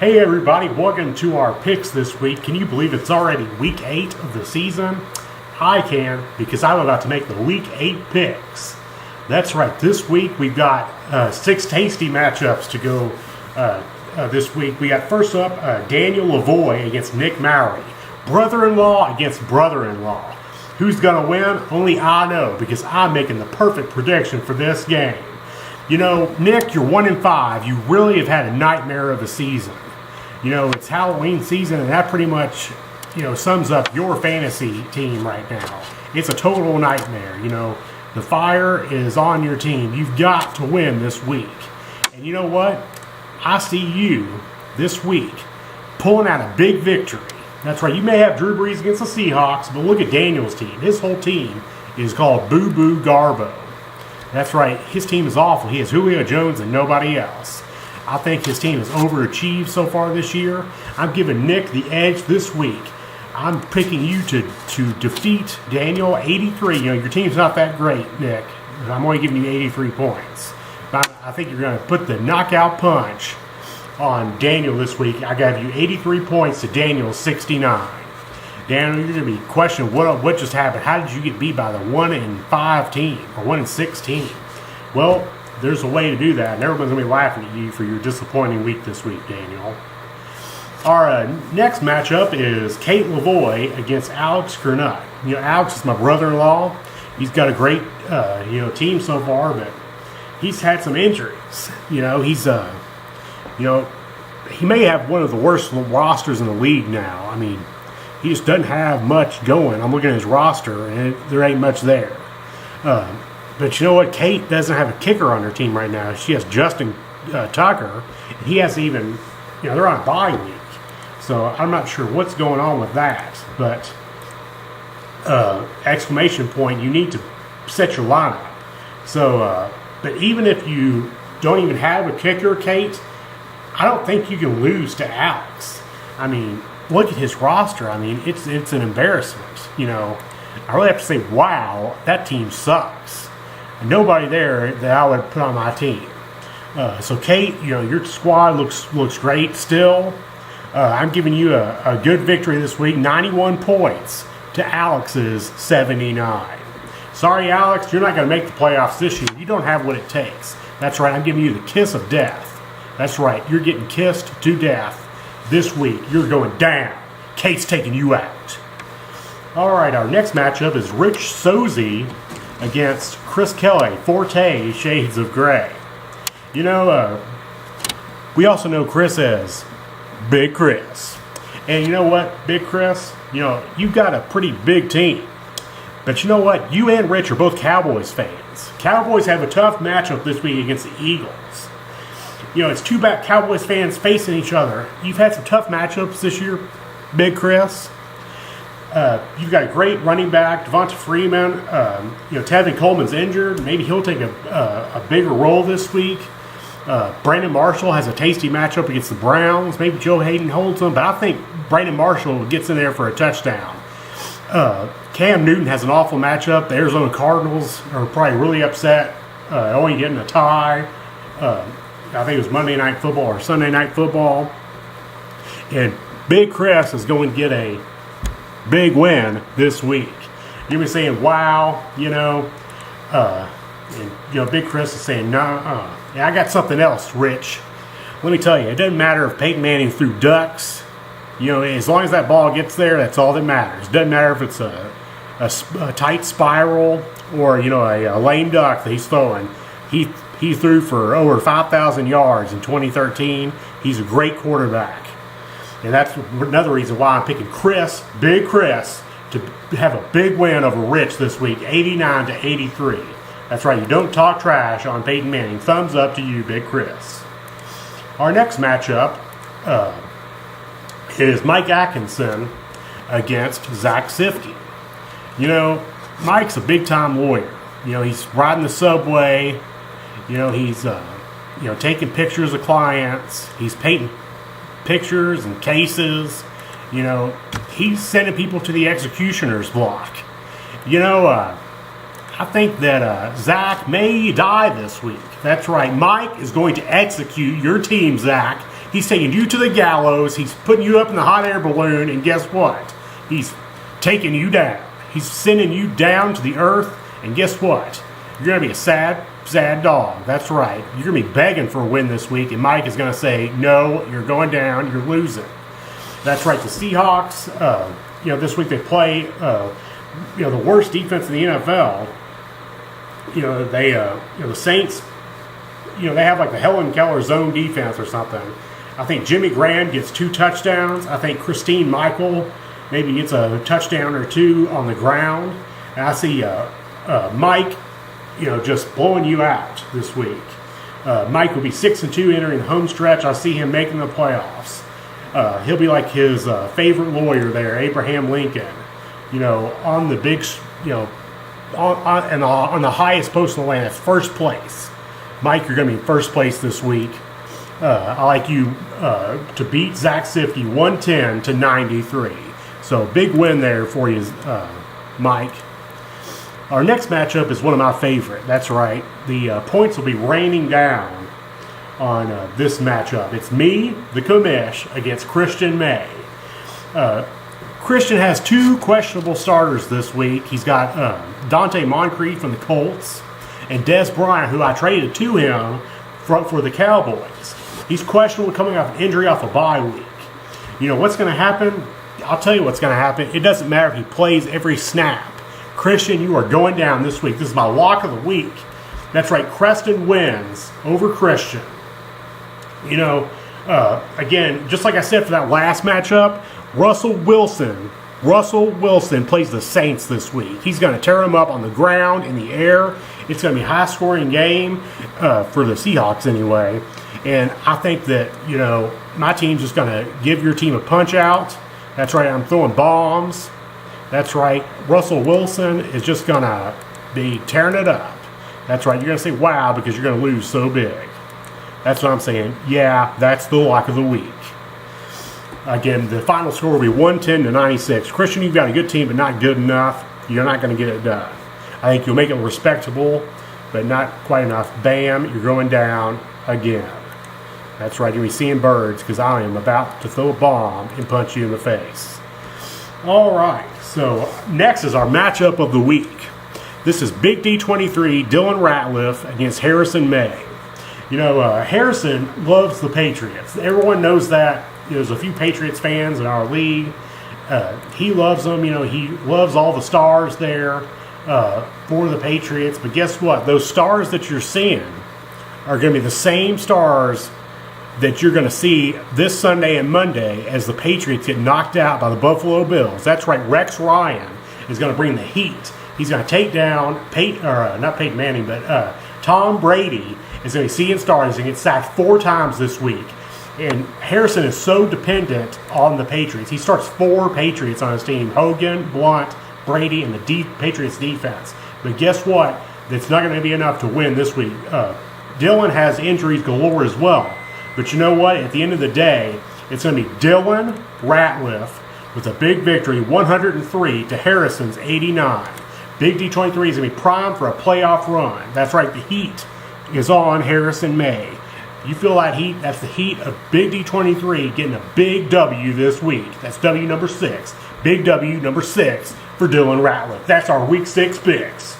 Hey everybody, welcome to our picks this week. Can you believe it's already week 8 of the season? I can, because I'm about to make the week 8 picks. That's right, this week we've got 6 tasty matchups to go this week. We got first up Daniel Lavoie against Nick Mowry. Brother-in-law against brother-in-law. Who's going to win? Only I know, because I'm making the perfect prediction for this game. You know, Nick, you're 1-5. You really have had a nightmare of a season. You know, it's Halloween season, and that pretty much, sums up your fantasy team right now. It's a total nightmare. You know, the fire is on your team. You've got to win this week. And you know what? I see you this week pulling out a big victory. That's right. You may have Drew Brees against the Seahawks, but look at Daniel's team. His whole team is called Boo Boo Garbo. That's right. His team is awful. He has Julio Jones and nobody else. I think his team has overachieved so far this year. I'm giving Nick the edge this week. I'm picking you to defeat Daniel 83. You know, your team's not that great, Nick. I'm only giving you 83 points. But I think you're going to put the knockout punch on Daniel this week. I got you 83 points to Daniel's 69. Daniel, you're going to be questioning what just happened. How did you get beat by the 1-5 team or 1-6 team? Well, there's a way to do that, and everyone's going to be laughing at you for your disappointing week this week, Daniel. Our next matchup is Kate Lavoie against Alex Gernut. You know, Alex is my brother-in-law. He's got a great, team so far, but he's had some injuries. You know, he's, he may have one of the worst rosters in the league now. I mean, he just doesn't have much going. I'm looking at his roster, and there ain't much there. But you know what? Kate doesn't have a kicker on her team right now. She has Justin Tucker. He hasn't even, they're on a bye week. So I'm not sure what's going on with that. But, exclamation point, you need to set your lineup. So, but even if you don't even have a kicker, Kate, I don't think you can lose to Alex. I mean, look at his roster. I mean, it's an embarrassment. I really have to say, wow, that team sucks. Nobody there that I would put on my team. So Kate, your squad looks great still. I'm giving you a good victory this week, 91 points to Alex's 79. Sorry, Alex, you're not going to make the playoffs this year. You don't have what it takes. That's right, I'm giving you the kiss of death. That's right, you're getting kissed to death this week. You're going down. Kate's taking you out. All right, our next matchup is Rich Sozy against Chris Kelly, Forte Shades of Gray. We also know Chris as Big Chris. And you know what, Big Chris? You've got a pretty big team. But you know what? You and Rich are both Cowboys fans. Cowboys have a tough matchup this week against the Eagles. It's two bad Cowboys fans facing each other. You've had some tough matchups this year, Big Chris. You've got a great running back, Devonta Freeman. Tevin Coleman's injured. Maybe he'll take a bigger role this week. Brandon Marshall has a tasty matchup against the Browns. Maybe Joe Hayden holds them, but I think Brandon Marshall gets in there for a touchdown. Cam Newton has an awful matchup. The Arizona Cardinals are probably really upset, only getting a tie. I think it was Monday Night Football or Sunday Night Football. And Big Chris is going to get a big win this week. You'll be saying, wow, and Big Chris is saying, no, yeah, I got something else, Rich. Let me tell you, it doesn't matter if Peyton Manning threw ducks. As long as that ball gets there, that's all that matters. It doesn't matter if it's a tight spiral or, a lame duck that he's throwing. He threw for over 5,000 yards in 2013. He's a great quarterback. And that's another reason why I'm picking Chris, Big Chris, to have a big win over Rich this week, 89-83. That's right, you don't talk trash on Peyton Manning. Thumbs up to you, Big Chris. Our next matchup is Mike Atkinson against Zach Sifty. Mike's a big-time lawyer. He's riding the subway. He's taking pictures of clients. He's painting pictures and cases. He's sending people to the executioner's block. I think that Zach may die this week. That's right. Mike is going to execute your team, Zach. He's taking you to the gallows. He's putting you up in the hot air balloon. And guess what? He's taking you down. He's sending you down to the earth. And guess what? You're going to be a sad, sad dog. That's right. You're going to be begging for a win this week. And Mike is going to say, no, you're going down. You're losing. That's right. The Seahawks, this week they play, the worst defense in the NFL. The Saints, they have like the Helen Keller zone defense or something. I think Jimmy Graham gets 2 touchdowns. I think Christine Michael maybe gets a touchdown or 2 on the ground. And I see Mike, just blowing you out this week. Mike will be 6-2 entering the home stretch. I see him making the playoffs. He'll be like his favorite lawyer there, Abraham Lincoln. On the big, on the highest post in the land, that's first place. Mike, you're going to be in first place this week. I like you to beat Zach Sifke 110-93. So big win there for you, Mike. Our next matchup is one of my favorite. That's right. The points will be raining down on this matchup. It's me, the commish, against Christian May. Christian has 2 questionable starters this week. He's got Dante Moncrief from the Colts and Des Bryant, who I traded to him for the Cowboys. He's questionable coming off an injury off a bye week. What's going to happen? I'll tell you what's going to happen. It doesn't matter if he plays every snap. Christian, you are going down this week. This is my lock of the week. That's right. Creston wins over Christian. Again, just like I said for that last matchup, Russell Wilson plays the Saints this week. He's going to tear them up on the ground, in the air. It's going to be a high-scoring game for the Seahawks anyway. And I think that, my team's just going to give your team a punch-out. That's right, I'm throwing bombs. That's right, Russell Wilson is just going to be tearing it up. That's right, you're going to say, wow, because you're going to lose so big. That's what I'm saying. Yeah, that's the lock of the week. Again, the final score will be 110-96. Christian, you've got a good team, but not good enough. You're not going to get it done. I think you'll make it respectable, but not quite enough. Bam, you're going down again. That's right, you'll be seeing birds because I am about to throw a bomb and punch you in the face. All right, so next is our matchup of the week. This is Big D23, Dylan Ratliff against Harrison May. Harrison loves the Patriots. Everyone knows that. There's a few Patriots fans in our league. He loves them. He loves all the stars there for the Patriots. But guess what? Those stars that you're seeing are going to be the same stars that you're going to see this Sunday and Monday as the Patriots get knocked out by the Buffalo Bills. That's right. Rex Ryan is going to bring the heat. He's going to take down not Peyton Manning, but Tom Brady is going to be seeing stars. He's going to get sacked 4 times this week. And Harrison is so dependent on the Patriots. He starts 4 Patriots on his team: Hogan, Blunt, Brady, and the Patriots defense. But guess what? That's not going to be enough to win this week. Dylan has injuries galore as well. But you know what? At the end of the day, it's going to be Dylan Ratliff with a big victory, 103 to Harrison's 89. Big D23 is going to be primed for a playoff run. That's right, the heat is on Harrison May. You feel that heat? That's the heat of Big D23 getting a big W this week. That's W number 6. Big W number 6 for Dylan Ratliff. That's our Week 6 picks.